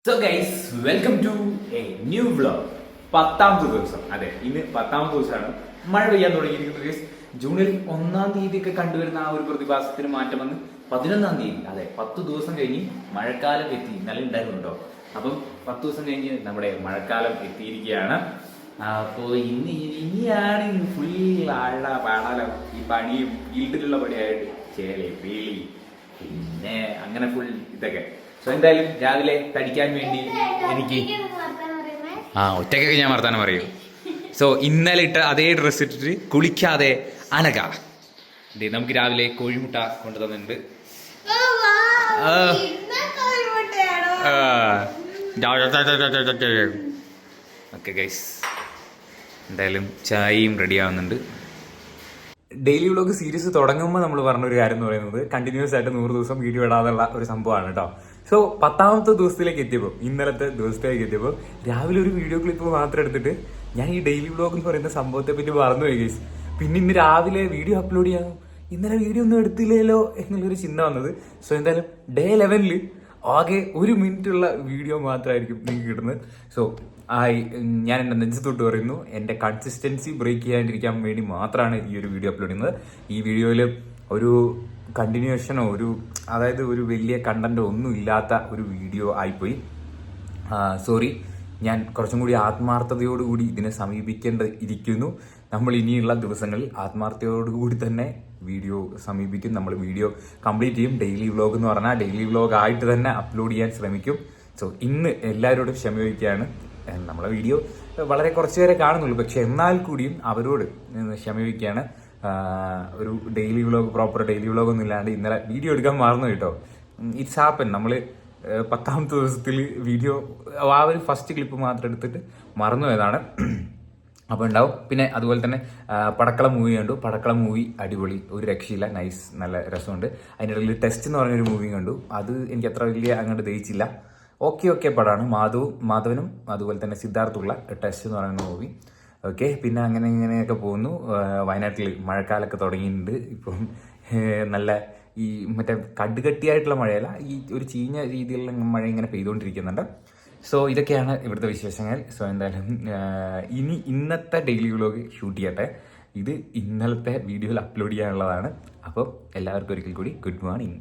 So guys welcome to a new vlog. 10ാമത്തെ ദിവസം, അതെ ഇന്ന് 10ാമത്തെ ദിവസമാണ്. മഴ പെയ്യാൻ തുടങ്ങിയിരിക്കുന്നത് ഗൈസ്. ജൂണിൽ 1-ാം തീയതിയൊക്കെ കണ്ടുവരുന്ന ആ ഒരു പ്രതിഭാസത്തിന് മാറ്റം വന്ന് 11-ാം തീയതി, അതെ 10 ദിവസം കഴിഞ്ഞ് മഴക്കാലം എത്തി. നല്ല ഉണ്ടായിരുന്നുണ്ടോ? അപ്പം 10 ദിവസം കഴിഞ്ഞ് നമ്മുടെ മഴക്കാലം എത്തിയിരിക്കുകയാണ്. അപ്പോൾ ഇനിയാണ് ഫുൾ ആഴ പാടാലോ. ഈ പണിയും ഫീൽഡിലുള്ള പണിയായിട്ട് ചേലി പേളി പിന്നെ അങ്ങനെ ഫുൾ ഇതൊക്കെ. സോ എന്തായാലും രാവിലെ തടിക്കാൻ വേണ്ടി എനിക്ക് ഒറ്റയ്ക്കൊക്കെ ഞാൻ വർത്താനം പറയും. സോ ഇന്നലെ ഇട്ട അതേ ഡ്രസ്സ് ഇട്ടിട്ട് കുളിക്കാതെ അനക നമുക്ക് രാവിലെ കോഴിമുട്ട കൊണ്ടു തന്നിട്ടുണ്ട്. ഓക്കെ ഗൈസ്, എന്തായാലും ചായയും റെഡി ആവുന്നുണ്ട്. ഡെയിലി വ്ലോഗ് സീരീസ് തുടങ്ങുമ്പോൾ നമ്മൾ പറഞ്ഞൊരു കാര്യം എന്ന് പറയുന്നത് കണ്ടിന്യൂസ് ആയിട്ട് 100 ദിവസം വീഡിയോ ഇടാതുള്ള ഒരു സംഭവമാണ് കേട്ടോ. സോ 10ാമത്തെ ദിവസത്തിലേക്ക് എത്തിയപ്പോൾ, ഇന്നലത്തെ ദിവസത്തിലേക്ക് എത്തിയപ്പോൾ രാവിലെ ഒരു വീഡിയോ ക്ലിപ്പ് മാത്രം എടുത്തിട്ട് ഞാൻ ഈ ഡെയിലി വ്ലോഗ് എന്ന് പറയുന്ന സംഭവത്തെ പറ്റി മറന്നുപോയി ഗൈസ്. പിന്നെ ഇന്ന് രാവിലെ വീഡിയോ അപ്ലോഡ് ചെയ്യാം, ഇന്നലെ വീഡിയോ ഒന്നും എടുത്തില്ലല്ലോ എന്നുള്ളൊരു ചിന്ത വന്നത്. സോ എന്തായാലും ഡേ 11 ആകെ 1 മിനിറ്റുള്ള വീഡിയോ മാത്രമായിരിക്കും നിങ്ങൾക്ക് കിട്ടുന്നത്. സോ ഞാൻ എൻ്റെ നെഞ്ചത്തോട്ട് പറയുന്നു, എൻ്റെ കൺസിസ്റ്റൻസി ബ്രേക്ക് ചെയ്യാണ്ടിരിക്കാൻ വേണ്ടി മാത്രമാണ് ഈ ഒരു വീഡിയോ അപ്ലോഡ് ചെയ്യുന്നത്. ഈ വീഡിയോയിൽ ഒരു കണ്ടിന്യൂഷനോ അതായത് ഒരു വലിയ കണ്ടന്റോ ഒന്നും ഇല്ലാത്ത ഒരു വീഡിയോ ആയിപ്പോയി. സോറി. ഞാൻ കുറച്ചും കൂടി ആത്മാർത്ഥതയോടുകൂടി ഇതിനെ സമീപിക്കേണ്ടിയിരിക്കുന്നു. നമ്മൾ ഇനിയുള്ള ദിവസങ്ങളിൽ ആത്മാർത്ഥതയോടുകൂടി തന്നെ വീഡിയോ സമീപിക്കും. നമ്മൾ വീഡിയോ കംപ്ലീറ്റ് ചെയ്യും. ഡെയിലി വ്ലോഗ് എന്ന് പറഞ്ഞാൽ ഡെയിലി വ്ലോഗ് ആയിട്ട് തന്നെ അപ്ലോഡ് ചെയ്യാൻ ശ്രമിക്കും. സോ ഇന്ന് എല്ലാവരോടും ക്ഷമ ചോദിക്കുകയാണ്. നമ്മളെ വീഡിയോ വളരെ കുറച്ച് പേരെ കാണുന്നുള്ളൂ, പക്ഷെ എന്നാൽ കൂടിയും അവരോട് ക്ഷമ ചോദിക്കുകയാണ്. ഒരു daily vlog, proper daily vlog ഒന്നും ഇല്ലാണ്ട് ഇന്നലെ വീഡിയോ എടുക്കാൻ മറന്നു കേട്ടോ. It's happen. നമ്മൾ 10ാമത്തെ ദിവസത്തിൽ വീഡിയോ ആ ഒരു ഫസ്റ്റ് ക്ലിപ്പ് മാത്രം എടുത്തിട്ട് മറന്നു പോയതാണ്. അപ്പോൾ ഉണ്ടാവും. പിന്നെ അതുപോലെ തന്നെ പടക്കളം മൂവി കണ്ടു. പടക്കളം മൂവി അടിപൊളി, ഒരു രക്ഷയില്ല, നൈസ്, നല്ല രസമുണ്ട്. അതിൻ്റെ ഇടയിൽ ടെസ്റ്റ് എന്ന് പറഞ്ഞൊരു മൂവി കണ്ടു. അത് എനിക്ക് അത്ര വലിയ അങ്ങോട്ട് ദഹിച്ചില്ല. ഓക്കെ പടമാണ്. മാധവനും അതുപോലെ തന്നെ സിദ്ധാർത്ഥുള്ള ടെസ്റ്റ് എന്ന് പറയുന്ന മൂവി. ഓക്കെ, പിന്നെ ഇങ്ങനെയൊക്കെ പോകുന്നു. വയനാട്ടിൽ മഴക്കാലമൊക്കെ തുടങ്ങിയിട്ടുണ്ട്. ഇപ്പം നല്ല ഈ മറ്റേ കടുകട്ടിയായിട്ടുള്ള മഴയല്ല, ഈ ഒരു ചീഞ്ഞ രീതിയിലുള്ള മഴ ഇങ്ങനെ പെയ്തുകൊണ്ടിരിക്കുന്നുണ്ട്. സോ ഇതൊക്കെയാണ് ഇവിടുത്തെ വിശേഷങ്ങൾ. സോ എന്തായാലും ഇന്നത്തെ ഡെയിലി വ്ലോഗ് ഷൂട്ട് ചെയ്യട്ടെ. ഇത് ഇന്നലത്തെ വീഡിയോയിൽ അപ്ലോഡ് ചെയ്യാനുള്ളതാണ്. അപ്പോൾ എല്ലാവർക്കും ഒരിക്കൽ കൂടി ഗുഡ് മോർണിംഗ്.